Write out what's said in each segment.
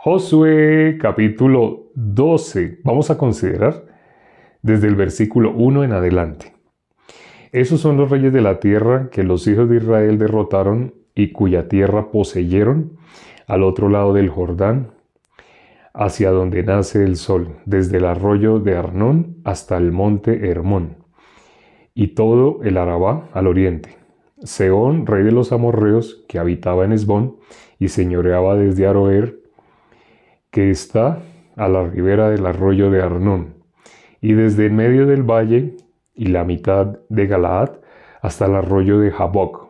Josué capítulo 12. Vamos a considerar desde el versículo 1 en adelante. Esos son los reyes de la tierra que los hijos de Israel derrotaron y cuya tierra poseyeron al otro lado del Jordán, hacia donde nace el sol, desde el arroyo de Arnón hasta el monte Hermón, y todo el Arabá al oriente. Sehón, rey de los amorreos, que habitaba en Hesbón y señoreaba desde Aroer, que está a la ribera del arroyo de Arnón, y desde en medio del valle y la mitad de Galaad hasta el arroyo de Jaboc,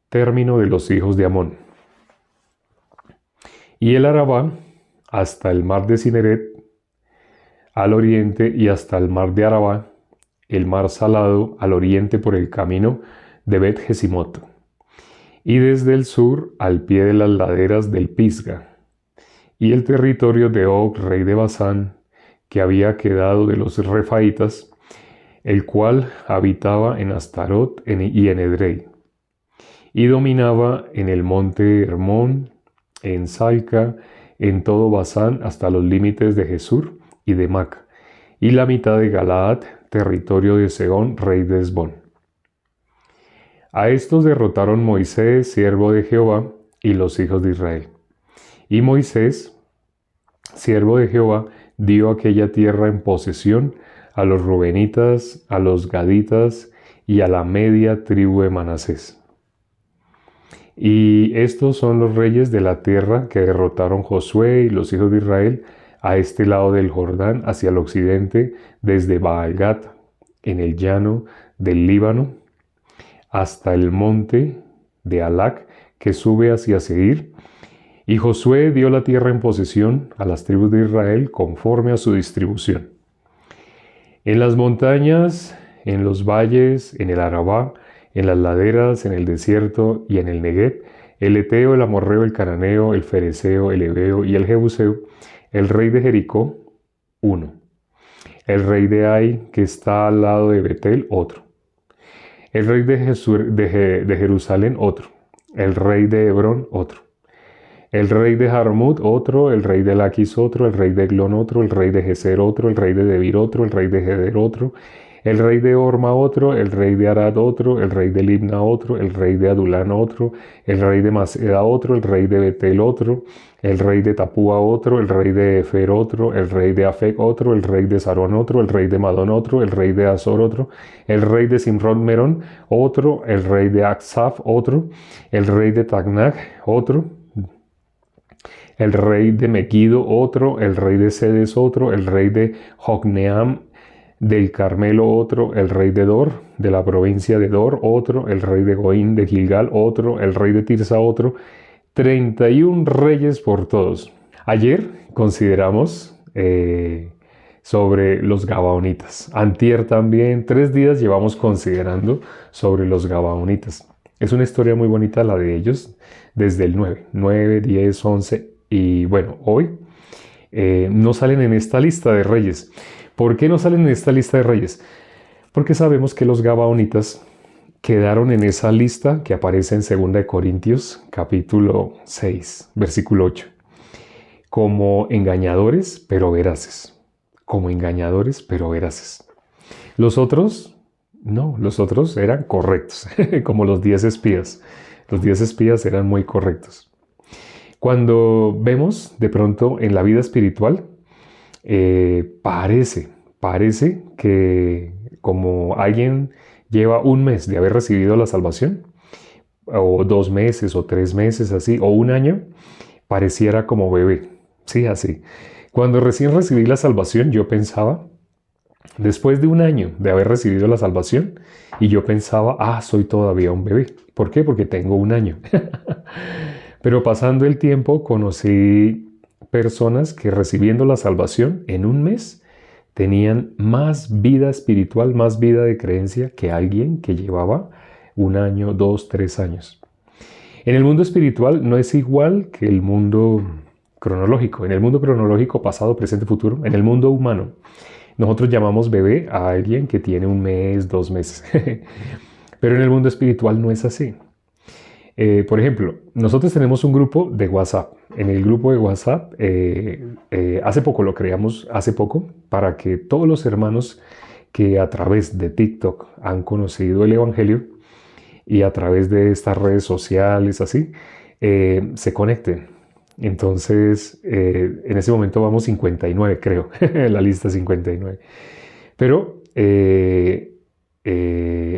término de los hijos de Amón. Y el Arabá hasta el mar de Cineret al oriente y hasta el mar de Arabá, el mar salado al oriente por el camino de Bet-Jesimot, y desde el sur al pie de las laderas del Pisga, y el territorio de Og, rey de Basán, que había quedado de los refaitas, el cual habitaba en Astarot y en Edrei, y dominaba en el monte Hermón, en Salca, en todo Basán hasta los límites de Jesur y de Mac, y la mitad de Galaad, territorio de Sehón, rey de Hesbón. A estos derrotaron Moisés, siervo de Jehová, y los hijos de Israel. Y Moisés, siervo de Jehová, dio aquella tierra en posesión a los rubenitas, a los gaditas y a la media tribu de Manasés. Y estos son los reyes de la tierra que derrotaron Josué y los hijos de Israel a este lado del Jordán, hacia el occidente, desde Baal-Gad, en el llano del Líbano, hasta el monte de Alac, que sube hacia Seir. Y Josué dio la tierra en posesión a las tribus de Israel conforme a su distribución. En las montañas, en los valles, en el Arabá, en las laderas, en el desierto y en el Negev, el Eteo, el Amorreo, el Cananeo, el Fereceo, el Heveo y el Jebuseo, el rey de Jericó, uno. El rey de Ai, que está al lado de Betel, otro. El rey de Jerusalén, otro. El rey de Hebrón, otro. El rey de Jarmut, otro. El rey de Laquis, otro. El rey de Eglón, otro. El rey de Geser, otro. El rey de Debir, otro. El rey de Geder, otro. El rey de Orma, otro. El rey de Arad, otro. El rey de Libna, otro. El rey de Adulán, otro. El rey de Maceda, otro. El rey de Betel, otro. El rey de Tapúa, otro. El rey de Efer, otro. El rey de Afec, otro. El rey de Sarón, otro. El rey de Madón, otro. El rey de Azor, otro. El rey de Simrón Merón, otro. El rey de Aksaf, otro. El rey de Tagnag, otro. El rey de Megiddo, otro. El rey de Sedes, otro. El rey de Jocneam del Carmelo, otro. El rey de Dor, de la provincia de Dor, otro. El rey de Goín de Gilgal, otro. El rey de Tirsa, otro. 31 reyes por todos. Ayer consideramos sobre los Gabaonitas. Antier también, 3 días llevamos considerando sobre los Gabaonitas. Es una historia muy bonita la de ellos, desde el 9, 10, 11 y bueno, hoy no salen en esta lista de reyes. ¿Por qué no salen en esta lista de reyes? Porque sabemos que los Gabaonitas quedaron en esa lista que aparece en 2 Corintios capítulo 6, versículo 8, como engañadores pero veraces, como engañadores pero veraces. Los otros, no, los otros eran correctos, como los 10 espías. Los 10 espías eran muy correctos. Cuando vemos de pronto en la vida espiritual, parece que como alguien lleva un mes de haber recibido la salvación, o 2 meses, o 3 meses, así, o un año, pareciera como bebé. Sí, así. Cuando recién recibí la salvación, yo pensaba, después de un año de haber recibido la salvación, y yo pensaba, soy todavía un bebé. ¿Por qué? Porque tengo un año. Pero pasando el tiempo, conocí personas que recibiendo la salvación en un mes, tenían más vida espiritual, más vida de creencia que alguien que llevaba 1 año, 2, 3 años. En el mundo espiritual no es igual que el mundo cronológico. En el mundo cronológico, pasado, presente, futuro, en el mundo humano, nosotros llamamos bebé a alguien que tiene 1 mes, 2 meses. Pero en el mundo espiritual no es así. Por ejemplo, nosotros tenemos un grupo de WhatsApp. En el grupo de WhatsApp, hace poco lo creamos, hace poco, para que todos los hermanos que a través de TikTok han conocido el Evangelio y a través de estas redes sociales así, se conecten. Entonces, en ese momento vamos 59, creo, la lista 59. Pero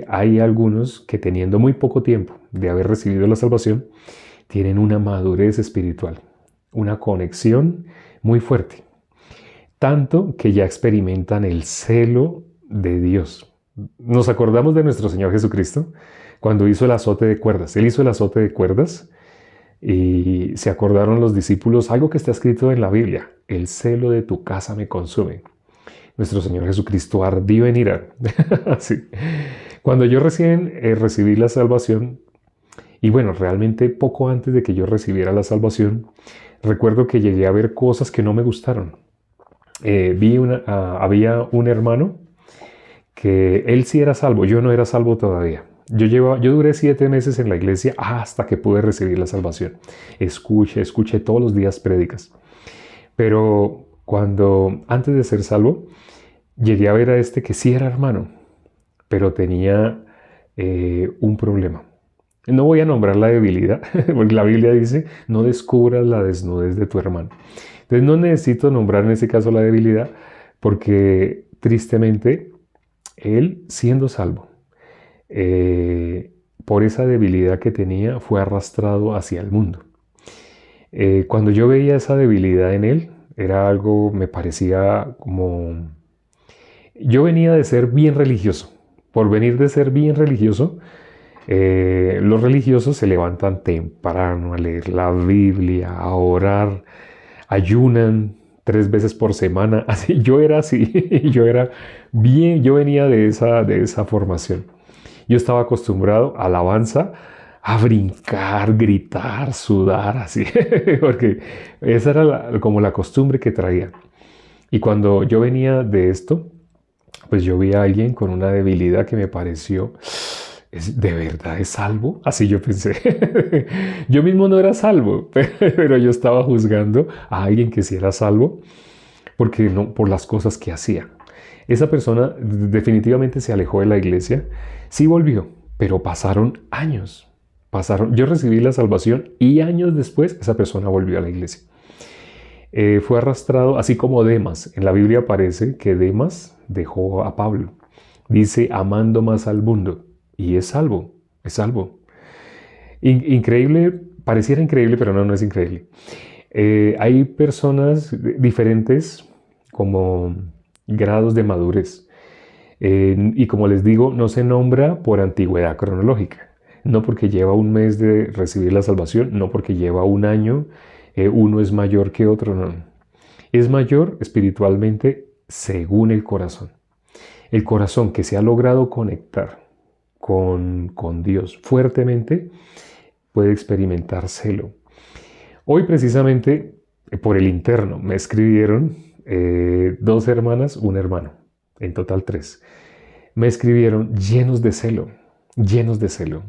hay algunos que teniendo muy poco tiempo de haber recibido la salvación, tienen una madurez espiritual, una conexión muy fuerte, tanto que ya experimentan el celo de Dios. Nos acordamos de nuestro Señor Jesucristo cuando hizo el azote de cuerdas. Él hizo el azote de cuerdas y se acordaron los discípulos algo que está escrito en la Biblia: el celo de tu casa me consume. Nuestro Señor Jesucristo ardió en ira. Así. Cuando yo recién recibí la salvación, y bueno, realmente poco antes de que yo recibiera la salvación, recuerdo que llegué a ver cosas que no me gustaron. Había un hermano que él sí era salvo, yo no era salvo todavía. Yo duré 7 meses en la iglesia hasta que pude recibir la salvación. Escuché todos los días prédicas. Pero antes de ser salvo, llegué a ver a este que sí era hermano, pero tenía un problema. No voy a nombrar la debilidad, porque la Biblia dice: no descubras la desnudez de tu hermano. Entonces no necesito nombrar en ese caso la debilidad, porque tristemente él, siendo salvo, por esa debilidad que tenía, fue arrastrado hacia el mundo. Cuando yo veía esa debilidad en él, era algo, me parecía como... Yo venía de ser bien religioso. Por venir de ser bien religioso, los religiosos se levantan temprano a leer la Biblia, a orar, ayunan 3 veces por semana. Así, yo era así, yo venía de esa formación. Yo estaba acostumbrado a alabanza, a brincar, gritar, sudar, así, porque esa era como la costumbre que traía. Y cuando yo venía de esto, pues yo vi a alguien con una debilidad que me pareció: ¿de verdad es salvo? Así yo pensé. Yo mismo no era salvo, pero yo estaba juzgando a alguien que sí era salvo porque no, por las cosas que hacía. Esa persona definitivamente se alejó de la iglesia, sí volvió, pero pasaron años. Yo recibí la salvación y años después esa persona volvió a la iglesia. Fue arrastrado, así como Demas. En la Biblia aparece que Demas dejó a Pablo. Dice: amando más al mundo. Y es salvo, es salvo. Increíble, pareciera increíble, pero no es increíble. Hay personas diferentes como grados de madurez. Y como les digo, no se nombra por antigüedad cronológica. No porque lleva un mes de recibir la salvación, no porque lleva un año, uno es mayor que otro, no. Es mayor espiritualmente según el corazón. El corazón que se ha logrado conectar con Dios fuertemente puede experimentar celo. Hoy precisamente por el interno me escribieron 2 hermanas, un hermano, en total 3. Me escribieron llenos de celo.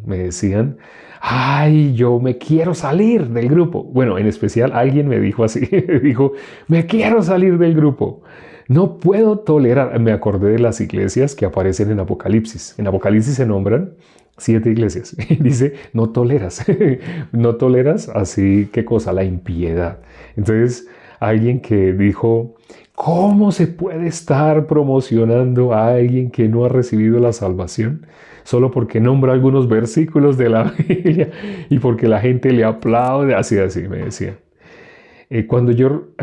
Me decían: ay, yo me quiero salir del grupo. Bueno, en especial alguien me dijo así, dijo: me quiero salir del grupo. No puedo tolerar. Me acordé de las iglesias que aparecen en Apocalipsis. En Apocalipsis se nombran 7 iglesias. Dice: no toleras. No toleras, así, ¿qué cosa? La impiedad. Entonces, alguien que dijo: ¿cómo se puede estar promocionando a alguien que no ha recibido la salvación solo porque nombra algunos versículos de la Biblia y porque la gente le aplaude? Así, me decía. Cuando yo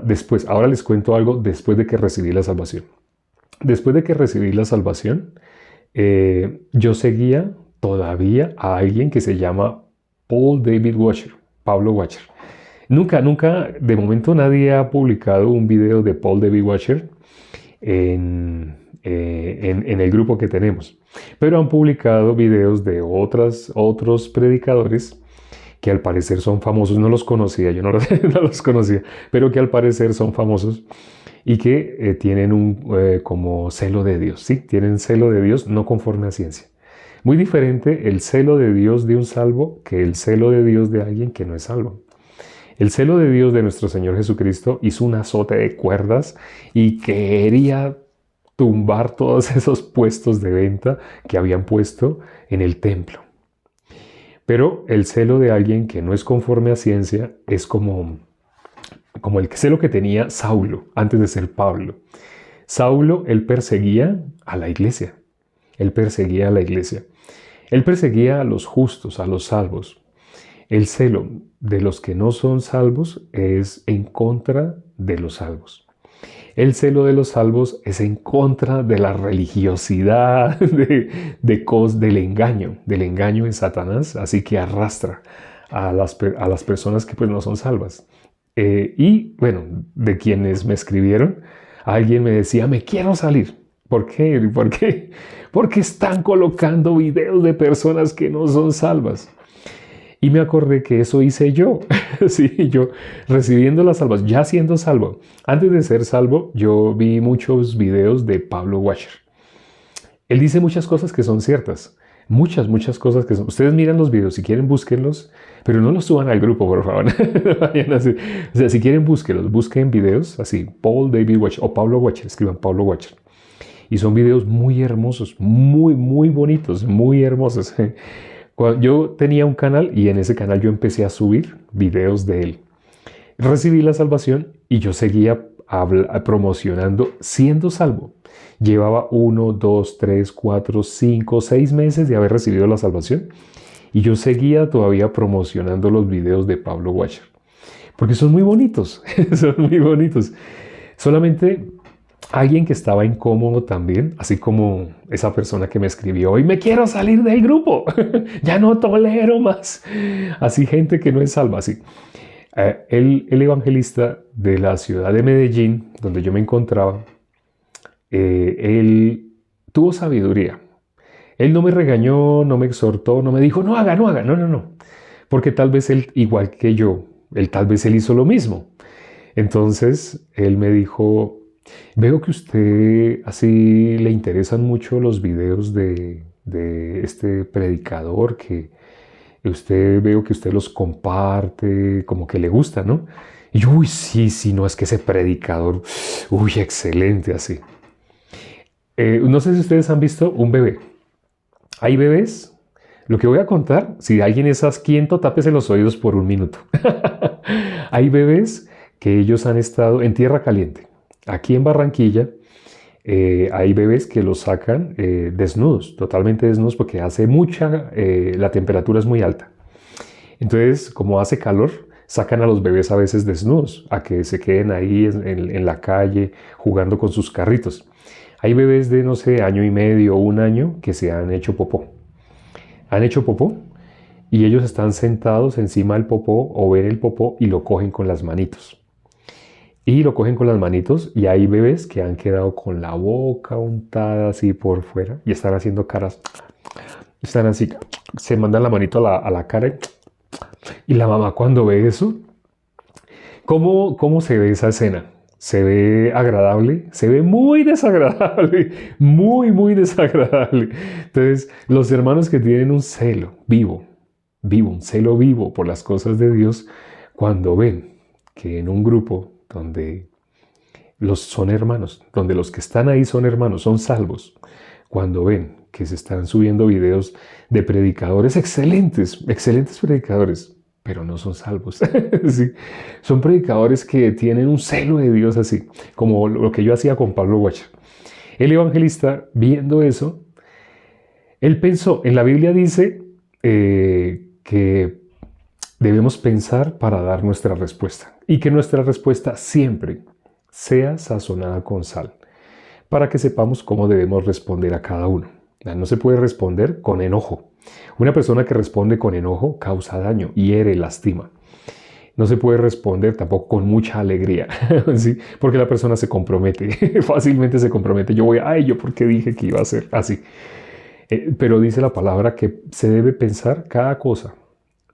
después, ahora les cuento algo después de que recibí la salvación. Después de que recibí la salvación, yo seguía todavía a alguien que se llama Paul David Washer, Pablo Washer. Nunca, de momento nadie ha publicado un video de Paul David Washer en el grupo que tenemos. Pero han publicado videos de otros predicadores que al parecer son famosos. No los conocía, yo no los conocía, pero que al parecer son famosos y que tienen como celo de Dios, ¿sí? Tienen celo de Dios, no conforme a ciencia. Muy diferente el celo de Dios de un salvo que el celo de Dios de alguien que no es salvo. El celo de Dios de nuestro Señor Jesucristo hizo un azote de cuerdas y quería tumbar todos esos puestos de venta que habían puesto en el templo. Pero el celo de alguien que no es conforme a ciencia es como el celo que tenía Saulo antes de ser Pablo. Saulo, él perseguía a la iglesia. Él perseguía a la iglesia. Él perseguía a los justos, a los salvos. El celo de los que no son salvos es en contra de los salvos. El celo de los salvos es en contra de la religiosidad, del engaño en Satanás, así que arrastra a las personas que pues no son salvas. Y bueno, de quienes me escribieron, alguien me decía, me quiero salir. ¿Por qué? ¿Por qué? Porque están colocando videos de personas que no son salvas. Y me acordé que eso hice yo. Sí, yo recibiendo la salvación, ya siendo salvo. Antes de ser salvo, yo vi muchos videos de Pablo Washer. Él dice muchas cosas que son ciertas. Muchas cosas que son. Ustedes miran los videos, si quieren búsquenlos, pero no los suban al grupo, por favor. O sea, si quieren búsquenlos, busquen videos así, Paul David Washer o Pablo Washer, escriban Pablo Washer. Y son videos muy hermosos, muy bonitos, muy hermosos. Yo tenía un canal y en ese canal yo empecé a subir videos de él. Recibí la salvación y yo seguía promocionando siendo salvo. Llevaba 1, 2, 3, 4, 5, 6 meses de haber recibido la salvación y yo seguía todavía promocionando los videos de Pablo Washer. Porque son muy bonitos, son muy bonitos. Solamente alguien que estaba incómodo también, así como esa persona que me escribió y me quiero salir del grupo, ya no tolero más. Así gente que no es salva, así. El evangelista de la ciudad de Medellín, donde yo me encontraba, él tuvo sabiduría. Él no me regañó, no me exhortó, no me dijo, no haga, no. Porque tal vez él, igual que yo, tal vez él hizo lo mismo. Entonces, él me dijo, veo que usted así le interesan mucho los videos de este predicador, que veo que usted los comparte, como que le gusta, ¿no? Y yo, uy, sí, no, es que ese predicador, uy, excelente, así. No sé si ustedes han visto un bebé. Hay bebés, lo que voy a contar, si alguien es asquiento, tápese los oídos por un minuto. Hay bebés que ellos han estado en tierra caliente. Aquí en Barranquilla hay bebés que los sacan desnudos, totalmente desnudos, porque hace la temperatura es muy alta. Entonces, como hace calor, sacan a los bebés a veces desnudos, a que se queden ahí en la calle jugando con sus carritos. Hay bebés de, no sé, año y medio o un año que se han hecho popó. Han hecho popó y ellos están sentados encima del popó o ven el popó y lo cogen con las manitos. Y lo cogen con las manitos y hay bebés que han quedado con la boca untada así por fuera y están haciendo caras. Están así, se mandan la manito a la cara y la mamá cuando ve eso, ¿cómo se ve esa escena? ¿Se ve agradable? Se ve muy desagradable, muy desagradable. Entonces, los hermanos que tienen un celo un celo vivo por las cosas de Dios, cuando ven que en un grupo donde son hermanos, donde los que están ahí son hermanos, son salvos, cuando ven que se están subiendo videos de predicadores excelentes predicadores, pero no son salvos. Sí. Son predicadores que tienen un celo de Dios así, como lo que yo hacía con Pablo Washer. El evangelista, viendo eso, él pensó, en la Biblia dice que debemos pensar para dar nuestra respuesta y que nuestra respuesta siempre sea sazonada con sal, para que sepamos cómo debemos responder a cada uno. No se puede responder con enojo. Una persona que responde con enojo causa daño, hiere, lastima. No se puede responder tampoco con mucha alegría, ¿sí? Porque la persona se compromete, fácilmente se compromete. Yo ¿por qué dije que iba a ser así? Pero dice la palabra que se debe pensar cada cosa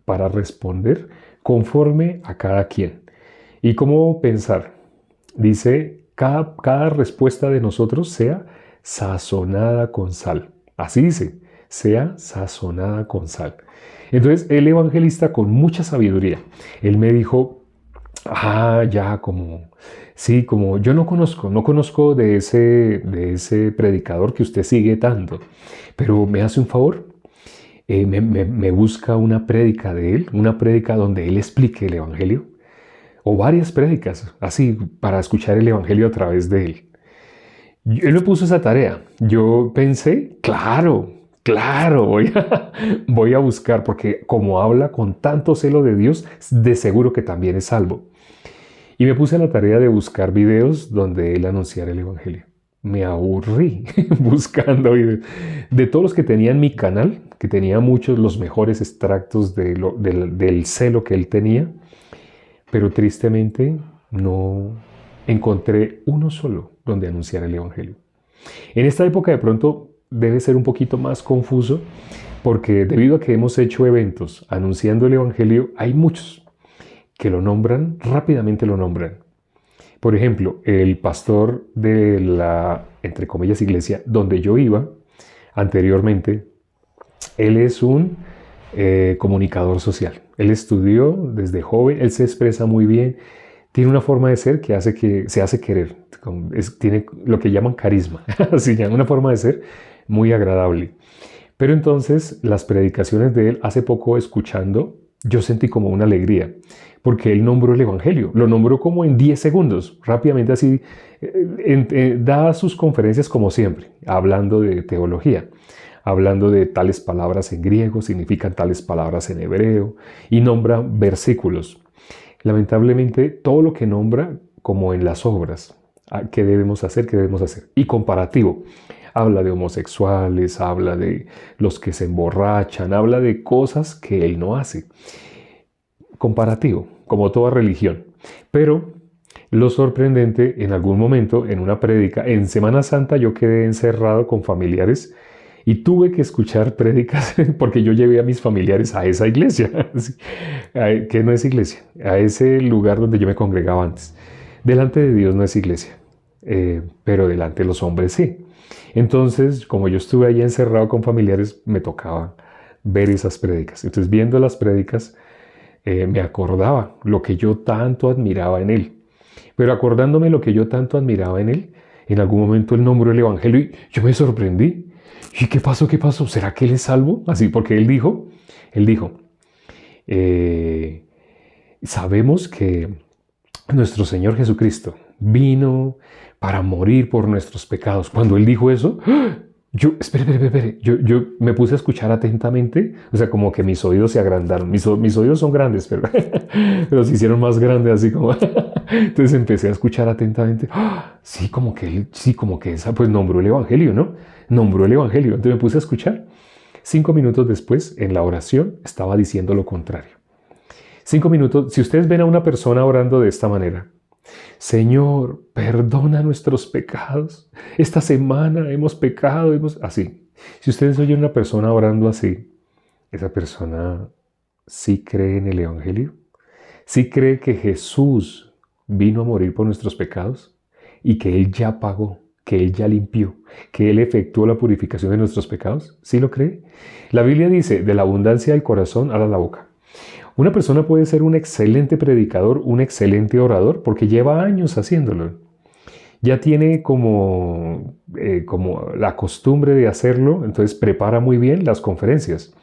para responder conforme a cada quien. ¿Y cómo pensar? Dice, cada respuesta de nosotros sea sazonada con sal. Así dice, sea sazonada con sal. Entonces el evangelista con mucha sabiduría, él me dijo, ya como, sí, como yo no conozco de ese predicador que usted sigue tanto, pero me hace un favor, me busca una prédica de él, una prédica donde él explique el evangelio, o varias prédicas, así, para escuchar el evangelio a través de él. Él me puso esa tarea. Yo pensé, claro, voy a buscar, porque como habla con tanto celo de Dios, de seguro que también es salvo. Y me puse a la tarea de buscar videos donde él anunciara el evangelio. Me aburrí buscando videos. De todos los que tenía en mi canal, que tenía muchos, los mejores extractos del celo que él tenía, pero tristemente no encontré uno solo donde anunciar el evangelio. En esta época de pronto debe ser un poquito más confuso porque debido a que hemos hecho eventos anunciando el evangelio, hay muchos que lo nombran, rápidamente lo nombran. Por ejemplo, el pastor de la, entre comillas, iglesia donde yo iba anteriormente, él es un comunicador social. Él estudió desde joven, él se expresa muy bien, tiene una forma de ser que hace que se hace querer, tiene lo que llaman carisma, así llaman, una forma de ser muy agradable. Pero entonces las predicaciones de él, hace poco escuchando, yo sentí como una alegría, porque él nombró el evangelio, lo nombró como en 10 segundos, rápidamente así, da sus conferencias como siempre, hablando de teología, hablando de tales palabras en griego, significan tales palabras en hebreo, y nombra versículos. Lamentablemente, todo lo que nombra, como en las obras, ¿qué debemos hacer? ¿Qué debemos hacer? Y comparativo. Habla de homosexuales, habla de los que se emborrachan, habla de cosas que él no hace. Comparativo, como toda religión. Pero lo sorprendente, en algún momento, en una prédica, en Semana Santa yo quedé encerrado con familiares y tuve que escuchar prédicas porque yo llevé a mis familiares a esa iglesia, que no es iglesia, a ese lugar donde yo me congregaba antes. Delante de Dios no es iglesia, pero delante de los hombres sí. Entonces, como yo estuve ahí encerrado con familiares, me tocaba ver esas prédicas. Entonces, viendo las prédicas, me acordaba lo que yo tanto admiraba en él. Pero acordándome lo que yo tanto admiraba en él, en algún momento él nombró el evangelio y yo me sorprendí. ¿Y qué pasó? ¿Qué pasó? ¿Será que él es salvo? Así, porque él dijo, sabemos que nuestro Señor Jesucristo vino para morir por nuestros pecados. Cuando él dijo eso, espere, yo me puse a escuchar atentamente, o sea, como que mis oídos se agrandaron. Mis oídos son grandes, pero se hicieron más grandes, así como... Entonces empecé a escuchar atentamente. Sí, como que esa, pues nombró el evangelio, ¿no? Nombró el evangelio. Entonces me puse a escuchar. 5 minutos después, en la oración, estaba diciendo lo contrario. 5 minutos, si ustedes ven a una persona orando de esta manera, Señor, perdona nuestros pecados. Esta semana hemos pecado, así. Si ustedes oyen a una persona orando así, esa persona sí cree en el evangelio, sí cree que Jesús vino a morir por nuestros pecados y que Él ya pagó, que Él ya limpió, que Él efectuó la purificación de nuestros pecados. ¿Sí lo cree? La Biblia dice, de la abundancia del corazón habla la boca. Una persona puede ser un excelente predicador, un excelente orador, porque lleva años haciéndolo. Ya tiene como la costumbre de hacerlo, entonces prepara muy bien las conferencias.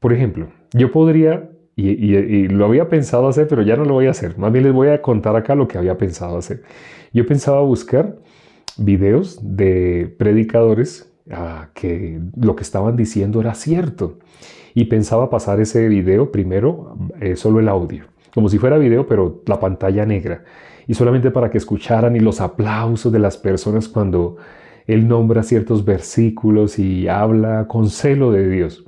Por ejemplo, yo podría, y lo había pensado hacer, pero ya no lo voy a hacer. Más bien les voy a contar acá lo que había pensado hacer. Yo pensaba buscar videos de predicadores que lo que estaban diciendo era cierto. Y pensaba pasar ese video primero, solo el audio, como si fuera video, pero la pantalla negra. Y solamente para que escucharan y los aplausos de las personas cuando él nombra ciertos versículos y habla con celo de Dios.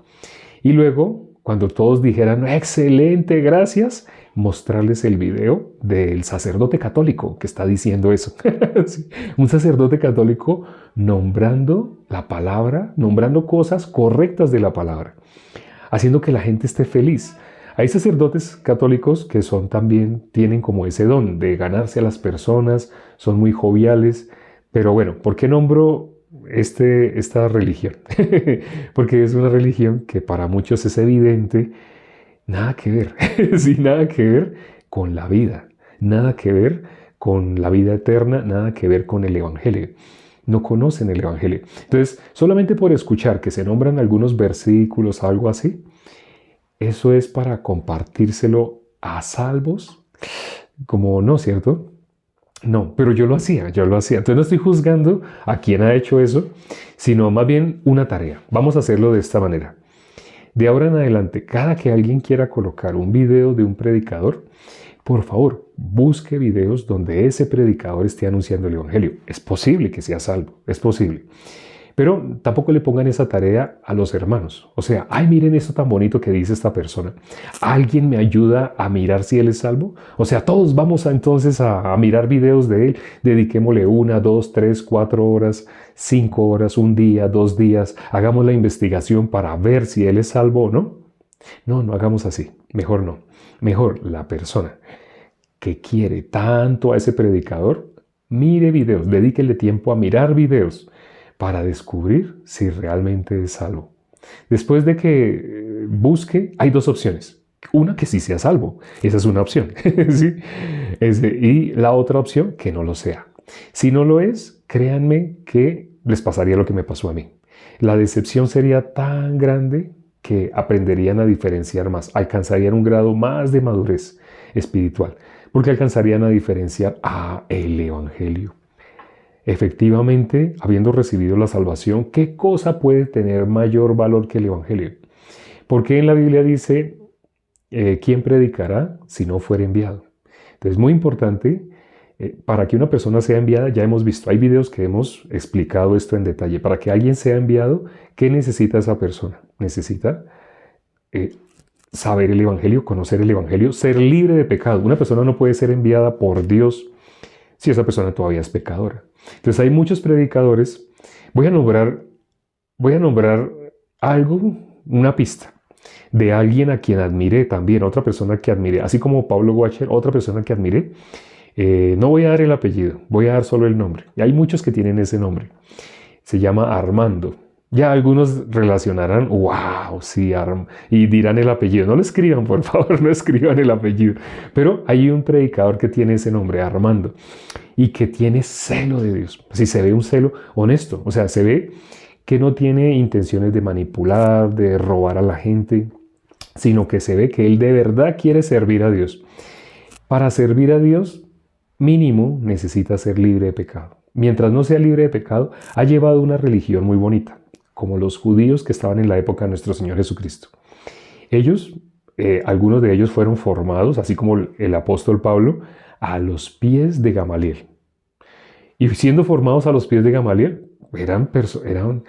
Y luego, cuando todos dijeran, excelente, gracias, mostrarles el video del sacerdote católico que está diciendo eso. Sí, un sacerdote católico nombrando la palabra, nombrando cosas correctas de la palabra, haciendo que la gente esté feliz. Hay sacerdotes católicos que son también, tienen como ese don de ganarse a las personas, son muy joviales, pero bueno, ¿por qué nombro esta religión, porque es una religión que para muchos es evidente, nada que ver, sí, nada que ver con la vida, nada que ver con la vida eterna, nada que ver con el Evangelio. No conocen el Evangelio. Entonces, solamente por escuchar que se nombran algunos versículos, algo así, eso es para compartírselo a salvos, como no, ¿cierto? No, pero yo lo hacía, yo lo hacía. Entonces no estoy juzgando a quien ha hecho eso, sino más bien una tarea. Vamos a hacerlo de esta manera. De ahora en adelante, cada que alguien quiera colocar un video de un predicador, por favor, busque videos donde ese predicador esté anunciando el Evangelio. Es posible que sea salvo, es posible. Pero tampoco le pongan esa tarea a los hermanos. O sea, ay, miren esto tan bonito que dice esta persona. ¿Alguien me ayuda a mirar si él es salvo? O sea, todos vamos entonces a mirar videos de él. Dediquémosle 1, 2, 3, 4 horas, 5 horas, un día, 2 días. Hagamos la investigación para ver si él es salvo o no. No, no hagamos así. Mejor no. Mejor la persona que quiere tanto a ese predicador, mire videos, dedíquele tiempo a mirar videos para descubrir si realmente es salvo. Después de que busque, hay dos opciones. Una, que sí sea salvo. Esa es una opción. ¿Sí? Y la otra opción, que no lo sea. Si no lo es, créanme que les pasaría lo que me pasó a mí. La decepción sería tan grande que aprenderían a diferenciar más, alcanzarían un grado más de madurez espiritual, porque alcanzarían a diferenciar el Evangelio. Efectivamente, habiendo recibido la salvación, ¿qué cosa puede tener mayor valor que el Evangelio? Porque en la Biblia dice, ¿quién predicará si no fuera enviado? Entonces, muy importante, para que una persona sea enviada, ya hemos visto, hay videos que hemos explicado esto en detalle. Para que alguien sea enviado, ¿qué necesita esa persona? Necesita saber el Evangelio, conocer el Evangelio, ser libre de pecado. Una persona no puede ser enviada por Dios si esa persona todavía es pecadora. Entonces hay muchos predicadores. Voy a nombrar algo, una pista de alguien a quien admiré también, otra persona que admiré, así como Pablo Washer, otra persona que admiré. No voy a dar el apellido, voy a dar solo el nombre. Y hay muchos que tienen ese nombre. Se llama Armando. Ya algunos relacionarán, wow, sí, y dirán el apellido. No lo escriban, por favor, no escriban el apellido. Pero hay un predicador que tiene ese nombre, Armando, y que tiene celo de Dios. Si se ve un celo honesto, o sea, se ve que no tiene intenciones de manipular, de robar a la gente, sino que se ve que él de verdad quiere servir a Dios. Para servir a Dios, mínimo necesita ser libre de pecado. Mientras no sea libre de pecado, ha llevado una religión muy bonita, como los judíos que estaban en la época de nuestro Señor Jesucristo. Ellos, algunos de ellos fueron formados, así como el apóstol Pablo, a los pies de Gamaliel. Y siendo formados a los pies de Gamaliel, eran persona,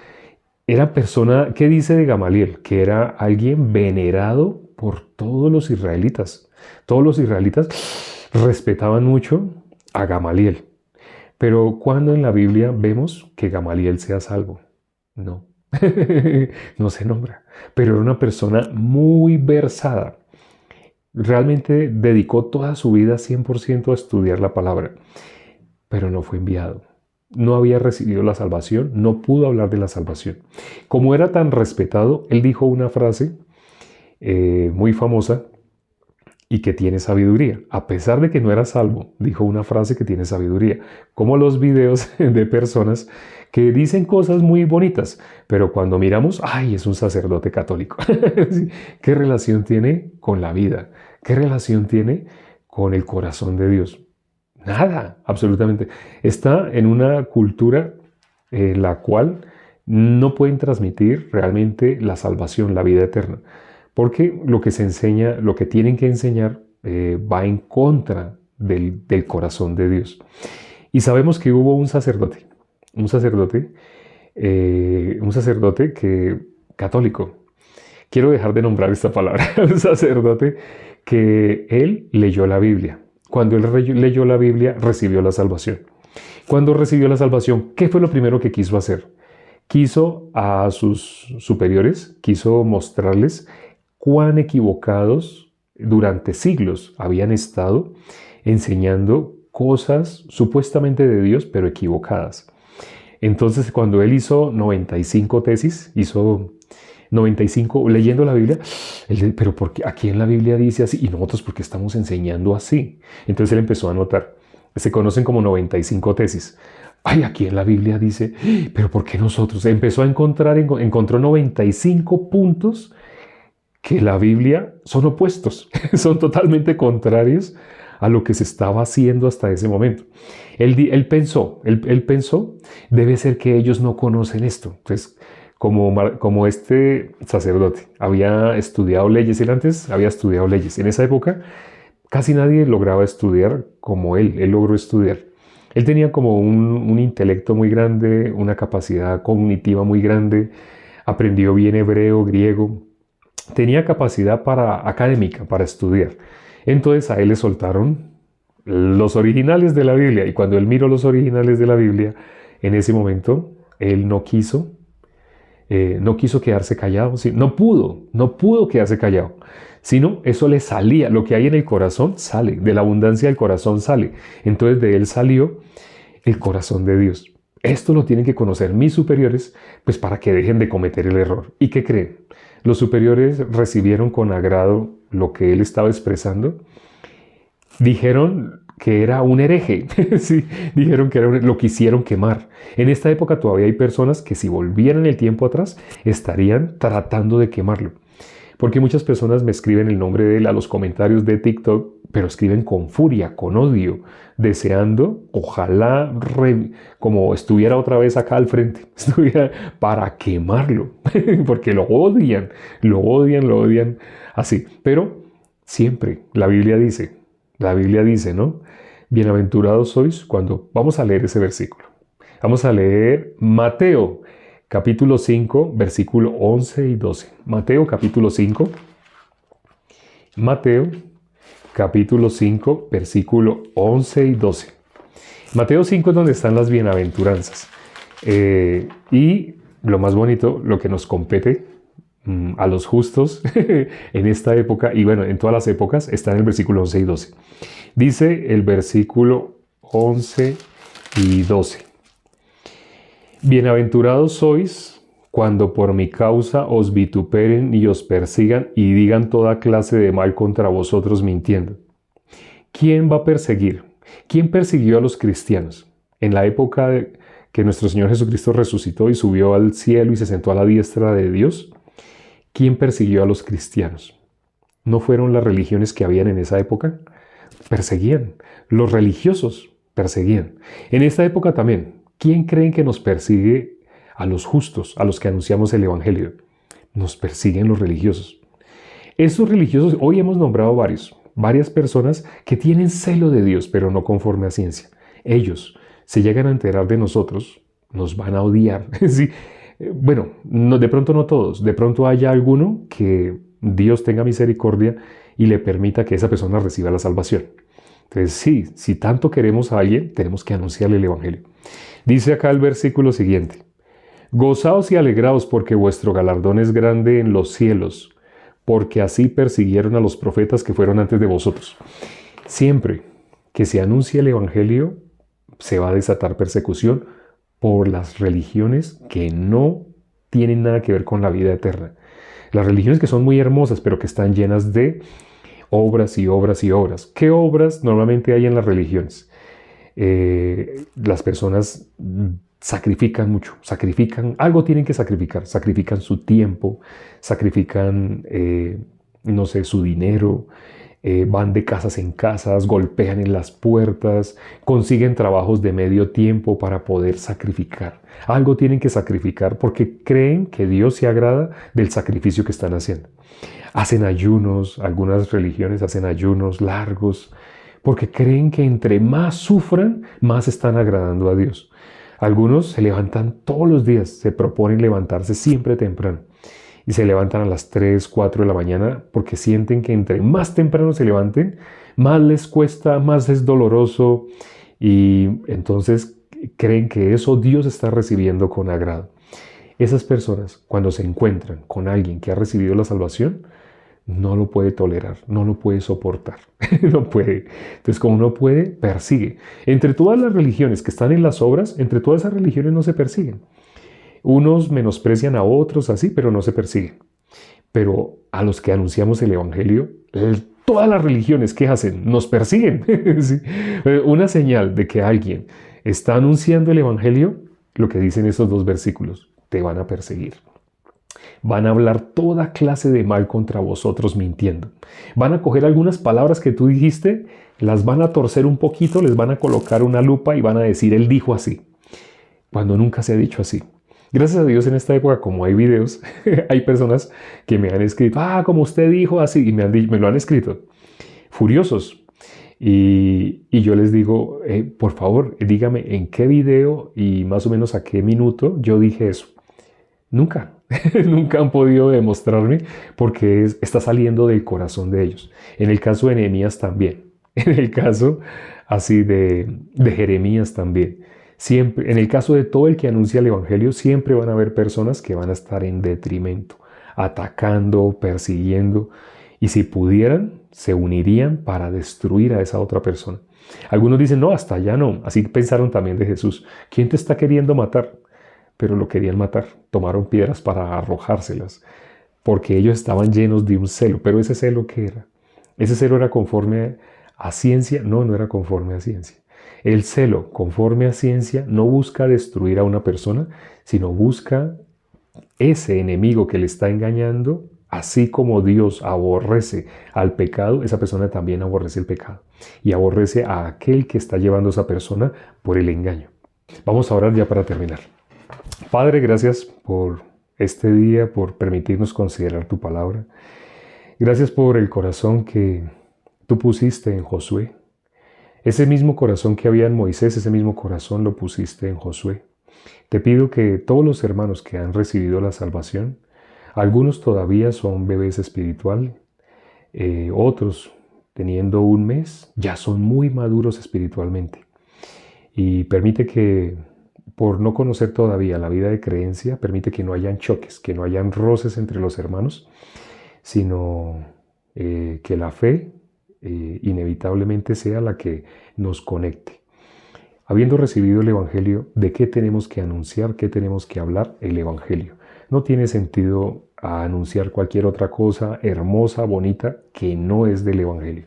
¿qué dice de Gamaliel? Que era alguien venerado por todos los israelitas. Todos los israelitas respetaban mucho a Gamaliel. Pero ¿cuándo en la Biblia vemos que Gamaliel sea salvo? No. No se nombra. Pero era una persona muy versada. Realmente dedicó toda su vida 100% a estudiar la palabra. Pero no fue enviado. No había recibido la salvación, no pudo hablar de la salvación. Como era tan respetado, él dijo una frase muy famosa y que tiene sabiduría. A pesar de que no era salvo, dijo una frase que tiene sabiduría. Como los videos de personas que dicen cosas muy bonitas, pero cuando miramos, ¡ay, es un sacerdote católico! ¿Qué relación tiene con la vida? ¿Qué relación tiene con el corazón de Dios? Nada, absolutamente. Está en una cultura en la cual no pueden transmitir realmente la salvación, la vida eterna. Porque lo que se enseña, lo que tienen que enseñar, va en contra del corazón de Dios. Y sabemos que hubo un sacerdote católico. Quiero dejar de nombrar esta palabra, un sacerdote que él leyó la Biblia. Cuando él leyó la Biblia, recibió la salvación. Cuando recibió la salvación, ¿qué fue lo primero que quiso hacer? Quiso a sus superiores, quiso mostrarles cuán equivocados durante siglos habían estado enseñando cosas supuestamente de Dios, pero equivocadas. Entonces, cuando él hizo 95 tesis, hizo 95 leyendo la Biblia, él dice, pero ¿por qué aquí en la Biblia dice así? Y nosotros, ¿por qué estamos enseñando así? Entonces él empezó a anotar. Se conocen como 95 tesis. Ay, aquí en la Biblia dice, pero ¿por qué nosotros? Empezó a encontró 95 puntos que la Biblia son opuestos, son totalmente contrarios a lo que se estaba haciendo hasta ese momento. Él pensó, debe ser que ellos no conocen esto. Entonces, como este sacerdote había estudiado leyes, él antes había estudiado leyes. En esa época casi nadie lograba estudiar como él logró estudiar. Él tenía como un intelecto muy grande, una capacidad cognitiva muy grande, aprendió bien hebreo, griego, tenía capacidad académica para estudiar. Entonces a él le soltaron los originales de la Biblia, y cuando él miró los originales de la Biblia, en ese momento él no quiso quedarse callado, ¿sí? No pudo quedarse callado, sino eso le salía, lo que hay en el corazón sale, de la abundancia del corazón sale. Entonces de él salió el corazón de Dios. Esto lo tienen que conocer mis superiores, pues para que dejen de cometer el error. ¿Y qué creen? Los superiores recibieron con agrado lo que él estaba expresando. Dijeron que era un hereje, sí, dijeron que lo quisieron quemar. En esta época todavía hay personas que si volvieran el tiempo atrás estarían tratando de quemarlo. Porque muchas personas me escriben el nombre de él a los comentarios de TikTok, pero escriben con furia, con odio, deseando, ojalá, como estuviera otra vez acá al frente, estuviera para quemarlo, porque lo odian, así. Pero siempre la Biblia dice, ¿no? Bienaventurados sois cuando... Vamos a leer ese versículo. Vamos a leer Mateo, capítulo 5, versículo 11 y 12. Mateo, capítulo 5. Mateo, capítulo 5, versículo 11 y 12. Mateo 5 es donde están las bienaventuranzas. Y lo más bonito, lo que nos compete a los justos en esta época, y bueno, en todas las épocas, está en el versículo 11 y 12. Dice el versículo 11 y 12. Bienaventurados sois cuando por mi causa os vituperen y os persigan y digan toda clase de mal contra vosotros mintiendo. ¿Quién va a perseguir? ¿Quién persiguió a los cristianos? En la época que nuestro Señor Jesucristo resucitó y subió al cielo y se sentó a la diestra de Dios, ¿quién persiguió a los cristianos? ¿No fueron las religiones que habían en esa época? Perseguían. Los religiosos perseguían. En esta época también, ¿quién creen que nos persigue a los justos, a los que anunciamos el Evangelio? Nos persiguen los religiosos. Estos religiosos, hoy hemos nombrado varias personas que tienen celo de Dios, pero no conforme a ciencia. Ellos se llegan a enterar de nosotros, nos van a odiar. Sí. Bueno, de pronto no todos, de pronto haya alguno que Dios tenga misericordia y le permita que esa persona reciba la salvación. Entonces, sí, si tanto queremos a alguien, tenemos que anunciarle el Evangelio. Dice acá el versículo siguiente: Gozaos y alegraos porque vuestro galardón es grande en los cielos, porque así persiguieron a los profetas que fueron antes de vosotros. Siempre que se anuncie el Evangelio, se va a desatar persecución por las religiones que no tienen nada que ver con la vida eterna. Las religiones que son muy hermosas, pero que están llenas de obras y obras y obras. ¿Qué obras normalmente hay en las religiones? Las personas sacrifican mucho, algo tienen que sacrifican su tiempo, sacrifican, no sé, su dinero, van de casas en casas, golpean en las puertas, consiguen trabajos de medio tiempo para poder sacrificar. Algo tienen que sacrificar porque creen que Dios se agrada del sacrificio que están haciendo. Hacen ayunos, algunas religiones hacen ayunos largos, porque creen que entre más sufran, más están agradando a Dios. Algunos se levantan todos los días, se proponen levantarse siempre temprano. Y se levantan a las 3, 4 de la mañana porque sienten que entre más temprano se levanten, más les cuesta, más es doloroso. Y entonces creen que eso Dios está recibiendo con agrado. Esas personas, cuando se encuentran con alguien que ha recibido la salvación, no lo puede tolerar, no lo puede soportar, no puede. Entonces, como no puede, persigue. Entre todas las religiones que están en las obras, entre todas esas religiones no se persiguen. Unos menosprecian a otros así, pero no se persiguen. Pero a los que anunciamos el Evangelio, todas las religiones, ¿qué hacen? Nos persiguen. ¿Sí? Una señal de que alguien está anunciando el Evangelio, lo que dicen esos dos versículos, te van a perseguir. Van a hablar toda clase de mal contra vosotros mintiendo. Van a coger algunas palabras que tú dijiste, las van a torcer un poquito, les van a colocar una lupa y van a decir, él dijo así, cuando nunca se ha dicho así. Gracias a Dios en esta época, como hay videos, hay personas que me han escrito, como usted dijo así, y me lo han escrito, furiosos. Y yo les digo, por favor, dígame en qué video y más o menos a qué minuto yo dije eso. Nunca, nunca han podido demostrarme porque está saliendo del corazón de ellos. En el caso de Nehemías también, en el caso así de Jeremías también. Siempre, en el caso de todo el que anuncia el Evangelio, siempre van a haber personas que van a estar en detrimento, atacando, persiguiendo, y si pudieran, se unirían para destruir a esa otra persona. Algunos dicen, no, hasta allá no. Así pensaron también de Jesús. ¿Quién te está queriendo matar? Pero lo querían matar. Tomaron piedras para arrojárselas, porque ellos estaban llenos de un celo. Pero ese celo, ¿qué era? ¿Ese celo era conforme a ciencia? No, no era conforme a ciencia. El celo, conforme a ciencia, no busca destruir a una persona, sino busca ese enemigo que le está engañando. Así como Dios aborrece al pecado, esa persona también aborrece el pecado y aborrece a aquel que está llevando a esa persona por el engaño. Vamos a orar ya para terminar. Padre, gracias por este día, por permitirnos considerar tu palabra. Gracias por el corazón que tú pusiste en Josué. Ese mismo corazón que había en Moisés, ese mismo corazón lo pusiste en Josué. Te pido que todos los hermanos que han recibido la salvación, algunos todavía son bebés espiritual, otros teniendo un mes ya son muy maduros espiritualmente. Y permite que, por no conocer todavía la vida de creencia, permite que no hayan choques, que no hayan roces entre los hermanos, sino que la fe inevitablemente sea la que nos conecte. Habiendo recibido el Evangelio, ¿de qué tenemos que anunciar? ¿Qué tenemos que hablar? El Evangelio. No tiene sentido anunciar cualquier otra cosa hermosa, bonita, que no es del Evangelio.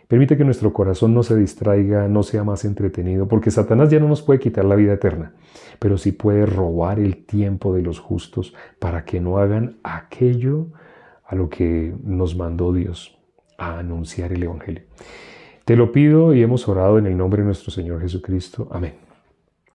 Permite que nuestro corazón no se distraiga, no sea más entretenido, porque Satanás ya no nos puede quitar la vida eterna, pero sí puede robar el tiempo de los justos para que no hagan aquello a lo que nos mandó Dios, a anunciar el Evangelio. Te lo pido y hemos orado en el nombre de nuestro Señor Jesucristo. Amén.